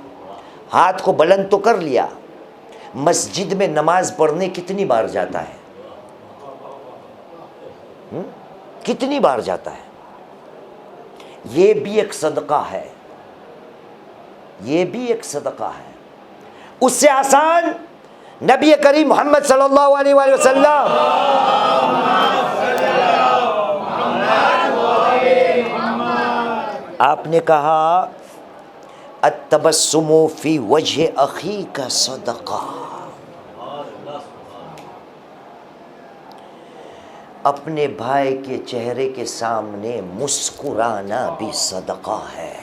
हाथ को बुलंद तो कर लिया, मस्जिद में नमाज पढ़ने कितनी बार जाता है? कितनी बार जाता है? ये भी एक सदका है, ये भी एक सदका है। उससे आसान नबी करीम मोहम्मद सल्लल्लाहु अलैहि वसल्लम आपने कहा अत्तबस्सुमु फी वजह अखी का सदका। अपने भाई के चेहरे के सामने मुस्कुराना भी सदका है।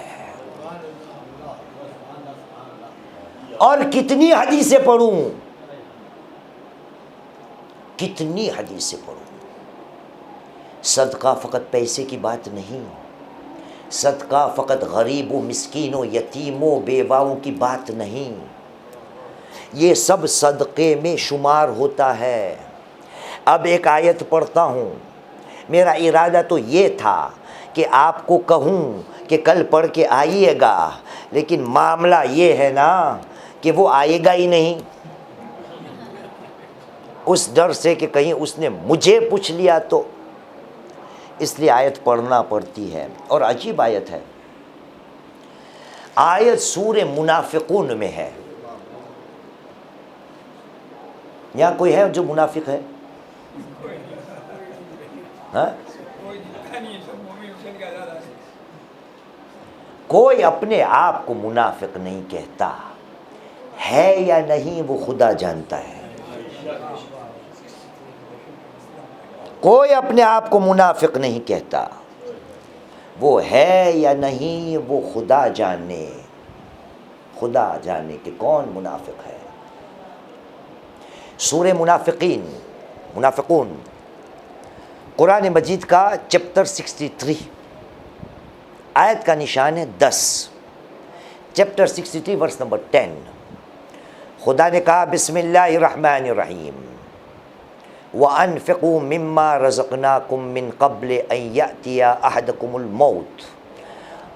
और कितनी हदीसें पढ़ूं, कितनी हदीसें पढ़ूं। सदका फ़कत पैसे की बात नहीं, सदका फ़कत गरीबों, मिस्कीनों, यतीमों, बेवाओं की बात नहीं। ये सब सदक़े में शुमार होता है। अब एक आयत पढ़ता हूँ। मेरा इरादा तो ये था कि आपको कहूँ कि कल पढ़ के आइएगा, लेकिन मामला ये है ना कि वो आएगा ही नहीं, उस डर से कि कहीं उसने मुझे पूछ लिया तो, इसलिए आयत पढ़ना पड़ती है। और अजीब आयत है। आयत सूरे मुनाफिकून में है। यहाँ कोई है जो मुनाफिक है? हाँ? कोई अपने आप को मुनाफिक नहीं कहता है, या नहीं वो खुदा जानता है। कोई अपने आप को मुनाफिक नहीं कहता, वो है या नहीं वो खुदा जाने, खुदा जाने कि कौन मुनाफिक है। सूरे मुनाफिकून कुरान मजीद का चैप्टर 63 आयत का निशान है 10। Chapter 63 verse number 10। खुदा ने कहा बिस्मिल्लाहिर्रहमानिर्रहीम व अनफ़िक़ू मिम्मा रज़क़नाकुम मिन क़ब्ल अन यअतिया अहदकुमुल मौत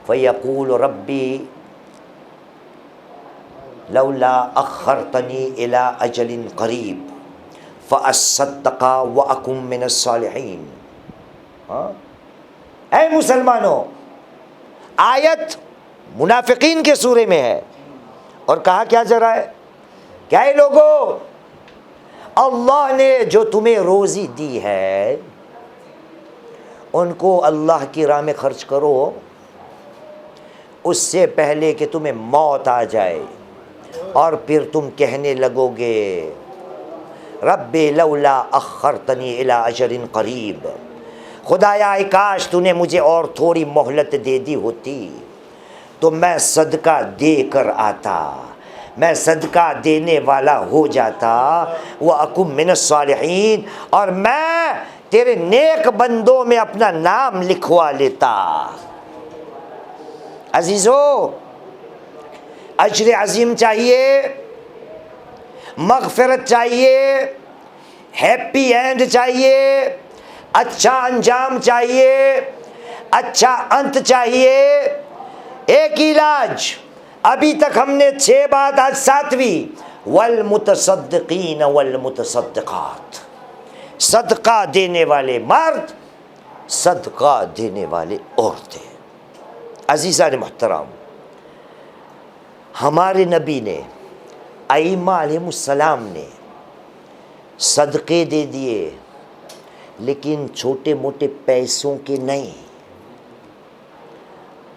फ़यक़ूलु रब्बी लौला अख़्ख़रतनी इला अजलिन क़रीब फ़अस्सद्दक़ा व अकुम मिनस्सालिहीन। ऐ मुसलमानों, आयत मुनाफिकीन के सूरे में है। और कहा क्या जरा है, क्या है लोगों, अल्लाह ने जो तुम्हें रोज़ी दी है उनको अल्लाह की राह में खर्च करो, उससे पहले कि तुम्हें मौत आ जाए और फिर तुम कहने लगोगे रब्बे लौला अख़्ख़रतनी इला अजलिन क़रीब, खुदाया काश तूने मुझे और थोड़ी मोहलत दे दी होती तो मैं सदका दे कर आता, मैं सदका देने वाला हो जाता, वह अकुम मिनस्सालिहीन, और मैं तेरे नेक बंदों में अपना नाम लिखवा लेता। अजीज़ों, अजर अजीम चाहिए, मग़फ़िरत चाहिए, हैप्पी एंड चाहिए, अच्छा अंजाम चाहिए, अच्छा अंत चाहिए। एक इलाज अभी तक हमने 6 बात, आज 7वीं, वल मुतसद्दिक़ीन वल मुतसद्दिक़ात, सदका देने वाले मर्द, सदका देने वाले औरतें। अज़ीज़ान मुहतरम, हमारे नबी ने, आइम्मा अलैहिमुस्सलाम ने सदक़े दे दिए, लेकिन छोटे मोटे पैसों के नहीं,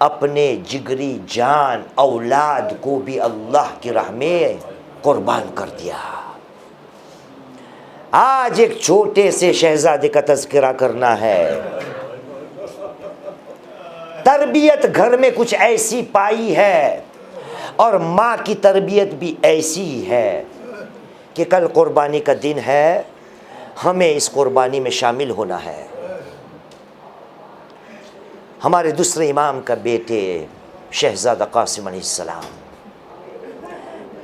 अपने जिगरी जान औलाद को भी अल्लाह की राह में कुर्बान कर दिया। आज एक छोटे से शहजादे का तज़किरा करना है। तरबियत घर में कुछ ऐसी पाई है और माँ की तरबियत भी ऐसी है कि कल कुर्बानी का दिन है, हमें इस कुर्बानी में शामिल होना है। हमारे दूसरे इमाम का बेटे शहज़ादा कासिम अलैहिस्सलाम,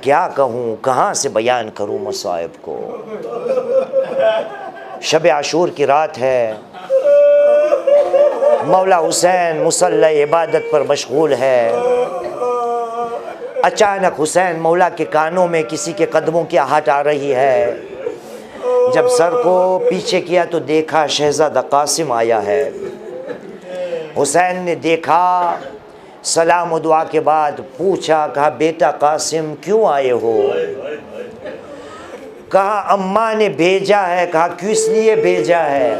क्या कहूँ, कहाँ से बयान करूँ मसाइब को। शब आशूर की रात है, मौला हुसैन मुसल्ला इबादत पर मशगूल है। अचानक हुसैन मौला के कानों में किसी के कदमों की आहट आ रही है। जब सर को पीछे किया तो देखा शहज़ादा कासिम आया है। हुसैन ने देखा, सलाम और दुआ के बाद पूछा, कहा बेटा कासिम क्यों आए हो? कहा अम्मा ने भेजा है। कहा किस लिए भेजा है?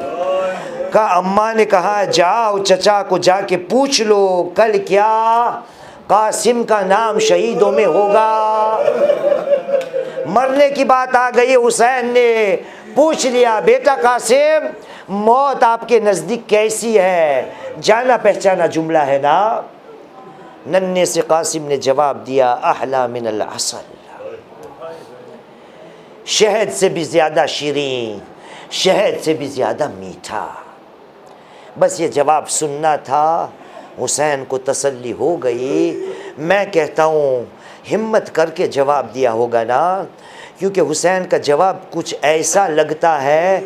कहा अम्मा ने कहा जाओ चचा को जाके पूछ लो कल क्या कासिम का नाम शहीदों में होगा। मरने की बात आ गई। हुसैन ने पूछ लिया, बेटा कासिम मौत आपके नज़दीक कैसी है? जाना पहचाना जुमला है ना। नन्हे से कासिम ने जवाब दिया, अहला मिनल असल, शहद से भी ज़्यादा शीरीं, शहद से भी ज़्यादा मीठा। बस ये जवाब सुनना था। हुसैन को तसल्ली हो गई। मैं कहता हूँ हिम्मत करके जवाब दिया होगा ना, क्योंकि हुसैन का जवाब कुछ ऐसा लगता है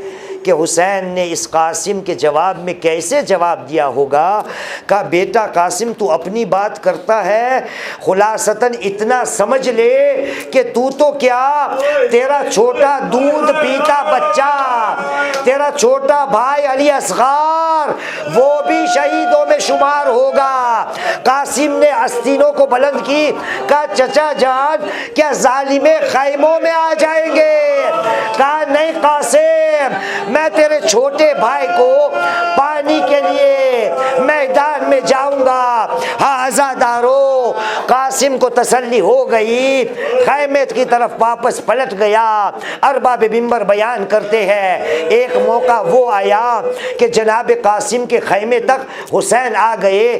कि हुसैन ने इस कासिम के जवाब में कैसे जवाब दिया होगा। कहा बेटा कासिम तू अपनी बात करता है, खुलासतन इतना समझ ले कि तू तो क्या, तेरा छोटा दूध पीता बच्चा, तेरा छोटा भाई अली असगार, वो भी शहीदों में शुमार होगा। कासिम ने आस्तीनों को बुलंद की। कहा चचा जान क्या जालिमे खैमों में आ जाएंगे? कहा नहीं कासिम, मैं तेरे छोटे भाई को पानी के लिए मैदान में जाऊंगा। हाँ आज़ादारो, कासिम को तसल्ली हो गई। खैमे की तरफ वापस पलट गया। अरबाब मिंबर बयान करते हैं एक मौका वो आया कि जनाब कासिम के खैमे तक हुसैन आ गए।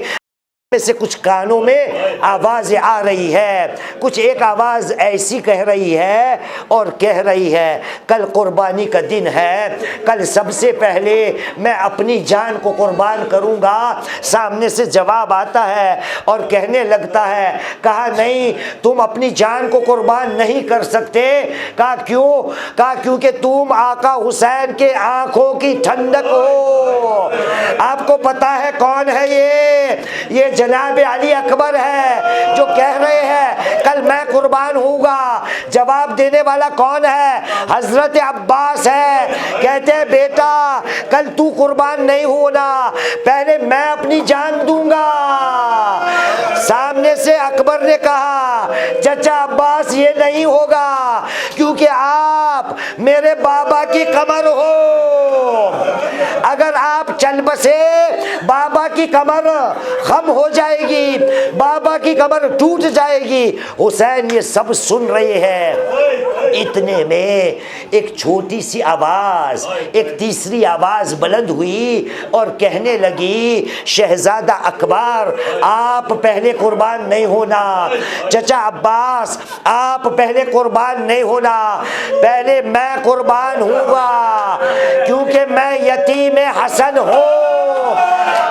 में से कुछ कानों में आवाज़ें आ रही है। कुछ एक आवाज़ ऐसी कह रही है और कह रही है कल कुर्बानी का दिन है, कल सबसे पहले मैं अपनी जान को कुर्बान करूंगा। सामने से जवाब आता है और कहने लगता है, कहा नहीं तुम अपनी जान को कुर्बान नहीं कर सकते। कहा क्यों? कहा क्योंकि तुम आका हुसैन के आंखों की ठंडक हो। आपको पता है कौन है ये जनाब अली अकबर है जो कह रहे हैं कल मैं कुर्बान होऊंगा। जवाब देने वाला कौन है? हजरत अब्बास है। कहते हैं बेटा कल तू कुर्बान नहीं होना, पहले मैं अपनी जान दूंगा। सामने से अकबर ने कहा चचा अब्बास ये नहीं होगा, क्योंकि आप मेरे बाबा की कमर हो। अगर आप चल बसे बाबा की कमर खम हो जाएगी, बाबा की कमर टूट जाएगी। हुसैन ये सब सुन रहे हैं। इतने में एक छोटी सी आवाज, एक तीसरी आवाज बुलंद हुई और कहने लगी शहजादा अकबर आप पहले कुर्बान नहीं होना। चचा अब्बास आप पहले कुर्बान नहीं होना, पहले मैं कुर्बान होऊंगा, क्योंकि मैं यतीम हसन हूँ।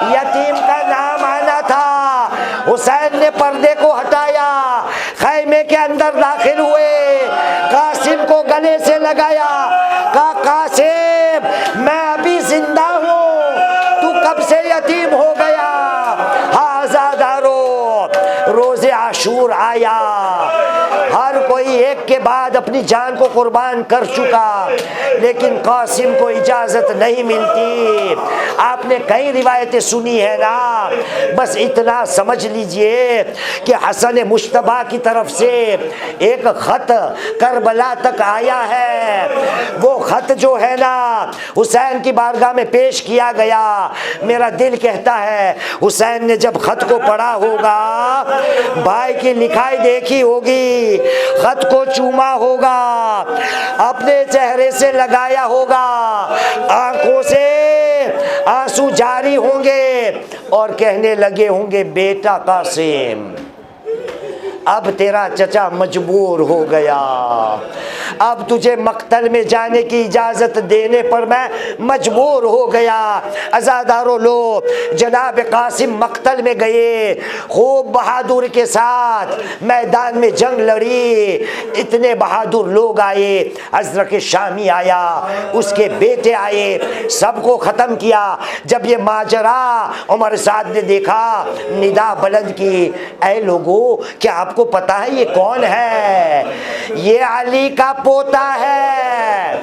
यतीम का नाम आना था। हुसैन ने पर्दे को हटाया, खैमे के अंदर दाखिल हुए, कासिम को गले से लगाया, कहा कासिम मैं अभी जिंदा हूँ, तू कब से यतीम हो गया? हाँ आज़ादारो, रोज़े आशूर आया, हर कोई एक के बाद अपनी जान को कुर्बान कर चुका, लेकिन कासिम को इजाज़त नहीं मिलती। आपने कई रिवायतें सुनी है ना, बस इतना समझ लीजिए कि हसन मुश्तबा की तरफ से एक ख़त करबला तक आया है। वो ख़त जो है ना हुसैन की बारगाह में पेश किया गया। मेरा दिल कहता है हुसैन ने जब ख़त को पढ़ा होगा, भाई की लिखाई देखी होगी, ख़त को चूमा होगा, अपने चेहरे से लगाया होगा, आंखों से आंसू जारी होंगे और कहने लगे होंगे, बेटा कासिम अब तेरा चचा मजबूर हो गया, अब तुझे मक्तल में जाने की इजाज़त देने पर मैं मजबूर हो गया। अज़ादारों लो, जनाब कासिम मक्तल में गए, खूब बहादुर के साथ मैदान में जंग लड़ी। इतने बहादुर लोग आए, हज़रत शामी आया, उसके बेटे आए, सबको ख़त्म किया। जब ये माजरा उमर साद ने देखा, निदा बुलंद की, ऐ लोगों क्या आपको पता है ये कौन है? ये अली का पोता है,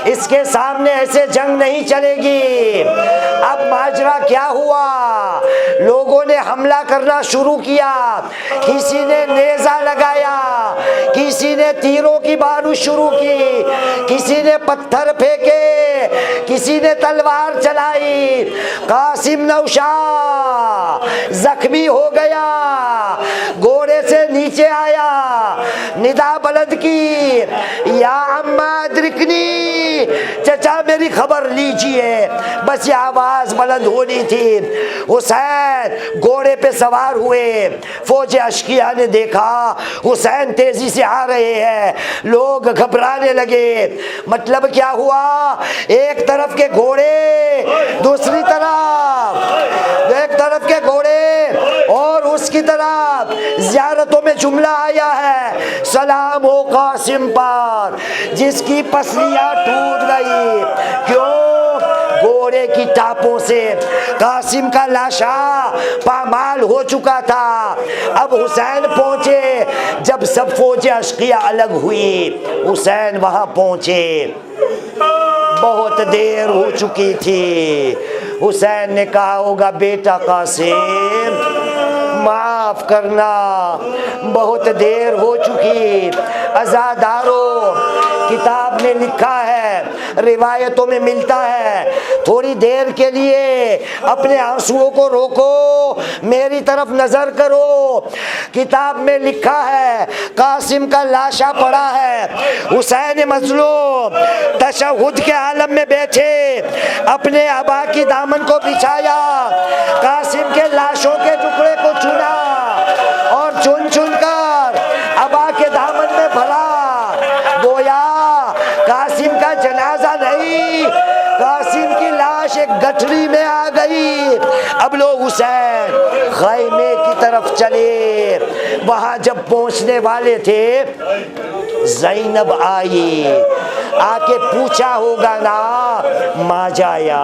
इसके सामने ऐसे जंग नहीं चलेगी। अब माजरा क्या हुआ? लोगों ने हमला करना शुरू किया, किसी ने नेज़ा लगाया, किसी ने तीरों की बारूद शुरू की, किसी ने पत्थर फेंके, किसी ने तलवार चलाई। कासिम नौशाद जख्मी हो गया, घोड़े से नीचे आया, निदा बुलंद की, या अम्मा अदरिकनी, चचा मेरी खबर लीजिए। बस ये आवाज़ बुलंद होनी थी। हुसैन घोड़े पे सवार हुए, फौज अश्किया ने देखा हुसैन तेजी से आ रहे हैं, लोग घबराने लगे। मतलब क्या हुआ? एक तरफ के घोड़े, दूसरी तरफ, एक तरफ के घोड़े और उसकी तरफ ज़ियारतों में जुमला आया है, सलाम हो कासिम पर जिसकी पसलियाँ टूट गई। क्यों? घोड़े की टापों से कासिम का लाशा पामाल हो चुका था। अब हुसैन पहुंचे, जब सब फौजें अश्किया अलग हुई, हुसैन वहां पहुंचे, बहुत देर हो चुकी थी। हुसैन ने कहा होगा, बेटा कासिम माफ़ करना, बहुत देर हो चुकी। अज़ादारों, किताब में लिखा है, रिवायतों में मिलता है, थोड़ी देर के लिए अपने आंसुओं को रोको, मेरी तरफ नज़र करो। किताब में लिखा है कासिम का लाशा पड़ा है, हुसैन मज़लूम तशहुद के आलम में बैठे, अपने अबा की दामन को बिछाया, कासिम के लाशों के टुकड़े को चुना और चुन चुन कर अबा के दामन में भरा। गोया कासिम का जनाजा नहीं, कासिम की लाश एक गठरी में आ गई। अब लोग हुसैन खैमे की तरफ चले। वहां जब पहुंचने वाले थे, ज़ैनब आई, आके पूछा होगा ना, माँ जाया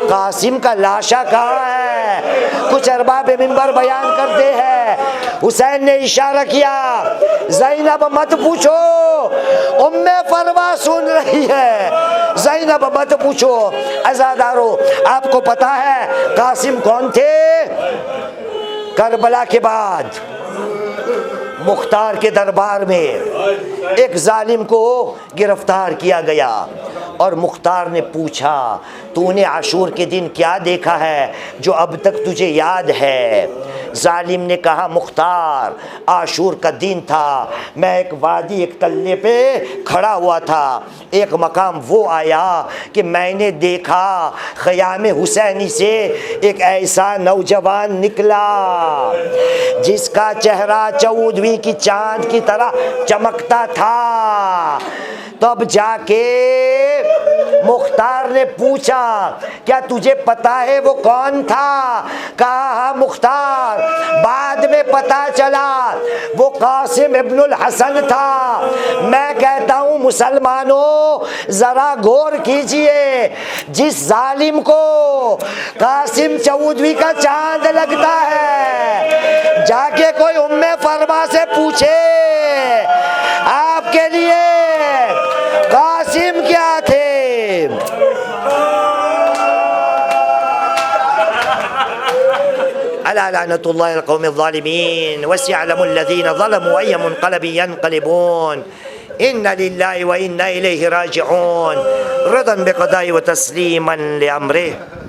कासिम का लाशा कहाँ है? कुछ अरबाब मिंबर बयान करते हैं, हुसैन ने इशारा किया, ज़ैनब मत पूछो, उम्मे फरवा सुन रही है, ज़ैनब मत पूछो। अज़ादारों, आपको पता है कासिम कौन थे? करबला के बाद मुख्तार के दरबार में एक जालिम को गिरफ्तार किया गया और मुख्तार ने पूछा, तूने आशूर के दिन क्या देखा है जो अब तक तुझे याद है? जालिम ने कहा, मुख्तार आशूर का दिन था, मैं एक वादी, एक तल्ले पे खड़ा हुआ था, एक मकाम वो आया कि मैंने देखा ख़याम हुसैनी से एक ऐसा नौजवान निकला जिसका चेहरा 14वीं की चांद की तरह चमकता था। तब जाके मुख्तार ने पूछा, क्या तुझे पता है वो कौन था? कहा, हाँ मुख्तार, बाद में पता चला वो कासिम इब्नुल हसन था। मैं कहता हूँ मुसलमानों, जरा गौर कीजिए, जिस जालिम को कासिम 14वीं का चांद लगता है, जाके कोई उम्मे फरमा से पूछे अला लानतुल्लाहि अलल कौमिज़ ज़ालिमीन वसयअलमुल्लज़ीना ज़लमू अय्य मुनक़लबिन यनक़लिबून इन्ना लिल्लाहि व इन्ना इलैहि राजिऊन रदन बिक़दाइ व तस्लीमन लिअम्रिहि।